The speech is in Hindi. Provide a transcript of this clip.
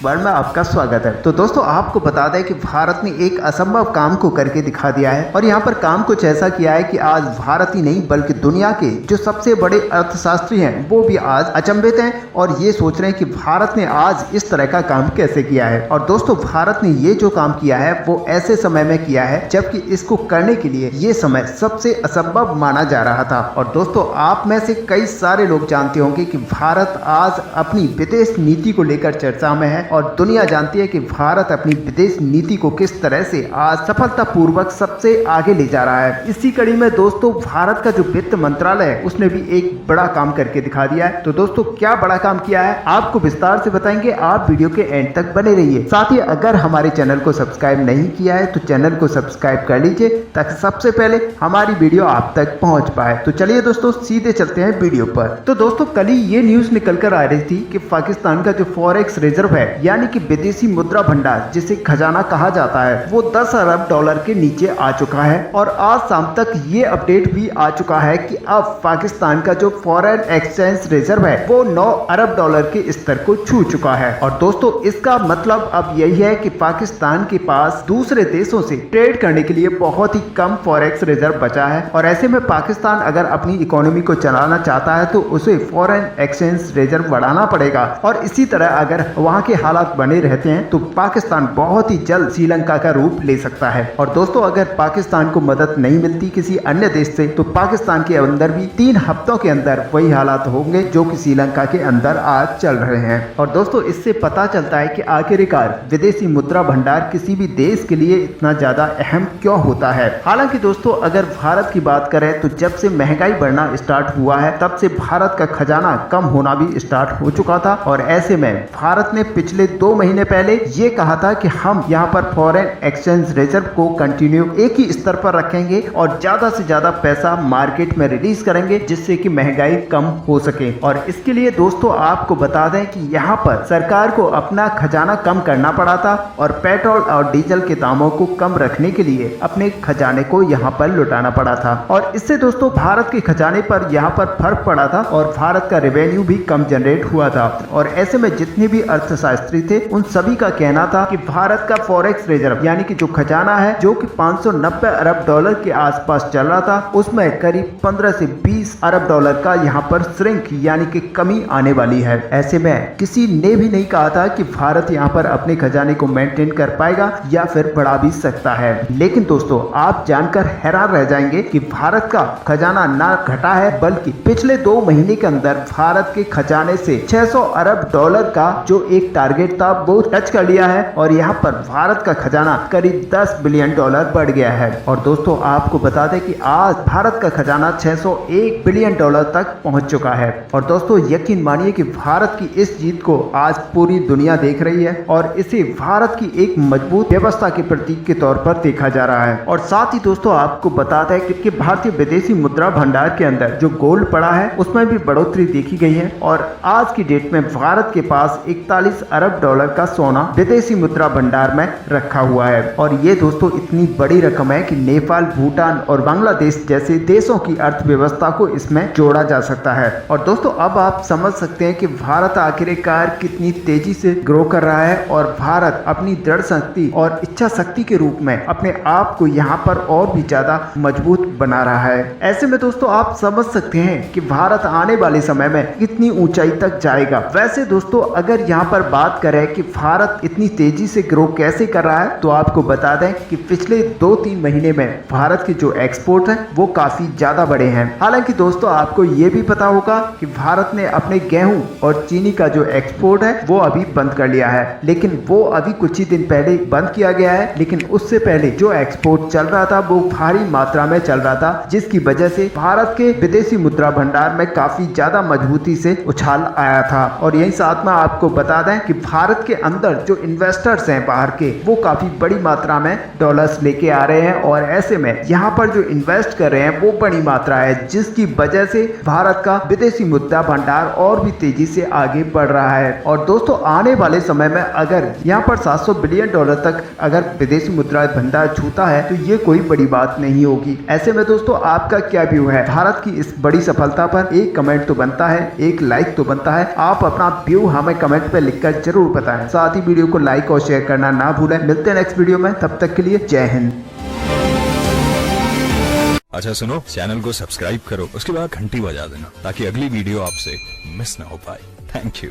वर्ल्ड में आपका स्वागत है। तो दोस्तों आपको बता दें कि भारत ने एक असंभव काम को करके दिखा दिया है और यहाँ पर काम कुछ ऐसा किया है कि आज भारत ही नहीं बल्कि दुनिया के जो सबसे बड़े अर्थशास्त्री हैं वो भी आज अचंभित हैं और ये सोच रहे हैं कि भारत ने आज इस तरह का काम कैसे किया है। और दोस्तों भारत ने ये जो काम किया है वो ऐसे समय में किया है जबकि इसको करने के लिए ये समय सबसे असंभव माना जा रहा था। और दोस्तों आप में से कई सारे लोग जानते होंगे कि भारत आज अपनी विदेश नीति को लेकर चर्चा में है और दुनिया जानती है कि भारत अपनी विदेश नीति को किस तरह से आज सफलतापूर्वक सबसे आगे ले जा रहा है। इसी कड़ी में दोस्तों भारत का जो वित्त मंत्रालय है उसने भी एक बड़ा काम करके दिखा दिया है। तो दोस्तों क्या बड़ा काम किया है आपको विस्तार से बताएंगे, आप वीडियो के एंड तक बने रहिए। साथ ही अगर हमारे चैनल को सब्सक्राइब नहीं किया है तो चैनल को सब्सक्राइब कर लीजिए ताकि सबसे पहले हमारी वीडियो आप तक पहुंच पाए। तो चलिए दोस्तों सीधे चलते हैं वीडियो पर। तो दोस्तों कल ही ये न्यूज निकल कर आ रही थी कि पाकिस्तान का जो फॉरेक्स रिजर्व है यानी कि विदेशी मुद्रा भंडार जिसे खजाना कहा जाता है वो 10 अरब डॉलर के नीचे आ चुका है। और आज शाम तक ये अपडेट भी आ चुका है कि अब पाकिस्तान का जो फॉरेन एक्सचेंज रिजर्व है वो 9 अरब डॉलर के स्तर को छू चुका है। और दोस्तों इसका मतलब अब यही है कि पाकिस्तान के पास दूसरे देशों से ट्रेड करने के लिए बहुत ही कम फॉरेक्स रिजर्व बचा है। और ऐसे में पाकिस्तान अगर अपनी इकोनॉमी को चलाना चाहता है तो उसे फॉरेन एक्सचेंज रिजर्व बढ़ाना पड़ेगा। और इसी तरह अगर वहां के हालात बने रहते हैं तो पाकिस्तान बहुत ही जल्द श्रीलंका का रूप ले सकता है। और दोस्तों अगर पाकिस्तान को मदद नहीं मिलती किसी अन्य देश से तो पाकिस्तान के अंदर भी 3 हफ्तों के अंदर वही हालात होंगे जो कि श्रीलंका के अंदर आज चल रहे हैं। और दोस्तों इससे पता चलता है कि आखिरकार विदेशी मुद्रा भंडार किसी भी देश के लिए इतना ज्यादा अहम क्यों होता है। हालांकि दोस्तों अगर भारत की बात करें तो जब से महंगाई बढ़ना स्टार्ट हुआ है तब से भारत का खजाना कम होना भी स्टार्ट हो चुका था। और ऐसे में भारत ने पिछले 2 महीने पहले ये कहा था कि हम यहाँ पर फॉरेन एक्सचेंज रिजर्व को कंटिन्यू एक ही स्तर पर रखेंगे और ज्यादा से ज्यादा पैसा मार्केट में रिलीज करेंगे जिससे कि महंगाई कम हो सके। और इसके लिए दोस्तों आपको बता दें कि यहाँ पर सरकार को अपना खजाना कम करना पड़ा था और पेट्रोल और डीजल के दामों को कम रखने के लिए अपने खजाने को यहाँ पर लुटाना पड़ा था। और इससे दोस्तों भारत के खजाने पर यहाँ पर फर्क पड़ा था और भारत का रेवेन्यू भी कम जनरेट हुआ था। और ऐसे में जितने भी अर्थशास्त्री थे उन सभी का कहना था कि भारत का फॉरेक्स रिजर्व यानी कि जो खजाना है जो कि 590 अरब डॉलर के आसपास चल रहा था उसमें करीब 15 से 20 अरब डॉलर का यहाँ पर श्रिंक यानी कि कमी आने वाली है। ऐसे में किसी ने भी नहीं कहा था कि भारत यहाँ पर अपने खजाने को मेंटेन कर पाएगा या फिर बढ़ा भी सकता है। लेकिन दोस्तों आप जानकर हैरान रह जाएंगे कि भारत का खजाना ना घटा है बल्कि पिछले 2 महीने के अंदर भारत के खजाने से 600 अरब डॉलर का जो एक टारगेट था वो टच कर लिया है और यहाँ पर भारत का खजाना करीब 10 बिलियन डॉलर बढ़ गया है। और दोस्तों आपको बता दें कि आज भारत का खजाना 601 बिलियन डॉलर तक पहुंच चुका है। और दोस्तों यकीन मानिए कि भारत की इस जीत को आज पूरी दुनिया देख रही है और इसे भारत की एक मजबूत व्यवस्था के प्रतीक के तौर पर देखा जा रहा है। और साथ ही दोस्तों आपको बता दें कि भारतीय विदेशी मुद्रा भंडार के अंदर जो गोल्ड पड़ा है उसमें भी बढ़ोतरी देखी गई है। और आज की डेट में भारत के पास 41 अरब डॉलर का सोना विदेशी मुद्रा भंडार में रखा हुआ है। और ये दोस्तों इतनी बड़ी रकम है कि नेपाल, भूटान और बांग्लादेश जैसे देशों की अर्थव्यवस्था को इसमें जोड़ा जा सकता है। और दोस्तों अब आप समझ सकते हैं कि भारत आखिरकार कितनी तेजी से ग्रो कर रहा है और भारत अपनी दृढ़ शक्ति और इच्छा शक्ति के रूप में अपने आप को यहाँ पर और भी ज्यादा मजबूत बना रहा है। ऐसे में दोस्तों आप समझ सकते हैं कि भारत आने वाले समय में कितनी ऊंचाई तक जाएगा। वैसे दोस्तों अगर यहाँ पर बात करें कि भारत इतनी तेजी से ग्रो कैसे कर रहा है तो आपको बता दें कि पिछले 2-3 महीने में भारत के जो एक्सपोर्ट है वो काफी ज्यादा बढ़े हैं। हालांकि दोस्तों आपको ये भी पता होगा कि भारत ने अपने गेहूं और चीनी का जो एक्सपोर्ट है वो अभी बंद कर लिया है, लेकिन वो अभी कुछ ही दिन पहले बंद किया गया है। लेकिन उससे पहले जो एक्सपोर्ट चल रहा था वो भारी मात्रा में चल रहा था जिसकी वजह से भारत के विदेशी मुद्रा भंडार में काफी ज्यादा मजबूती से उछाल आया था। और यही साथ में आपको बता दें कि भारत के अंदर जो इन्वेस्टर्स हैं बाहर के वो काफी बड़ी मात्रा में डॉलर्स लेके आ रहे हैं और ऐसे में यहाँ पर जो इन्वेस्ट कर रहे हैं वो बड़ी मात्रा है जिसकी वजह से भारत का विदेशी मुद्रा भंडार और भी तेजी से आगे बढ़ रहा है। और दोस्तों आने वाले समय में अगर यहाँ पर 700 बिलियन डॉलर तक अगर विदेशी मुद्रा भंडार छूता है तो ये कोई बड़ी बात नहीं होगी। ऐसे में दोस्तों आपका क्या व्यू है भारत की इस बड़ी सफलता पर? एक कमेंट तो बनता है, एक लाइक तो बनता है। आप अपना व्यू हमें कमेंट पे लिखकर जरूर बताएं। साथ ही वीडियो को लाइक और शेयर करना ना भूलें। मिलते हैं नेक्स्ट वीडियो में, तब तक के लिए जय हिंद। अच्छा सुनो, चैनल को सब्सक्राइब करो, उसके बाद घंटी बजा देना ताकि अगली वीडियो आपसे मिस ना हो पाए। Thank you.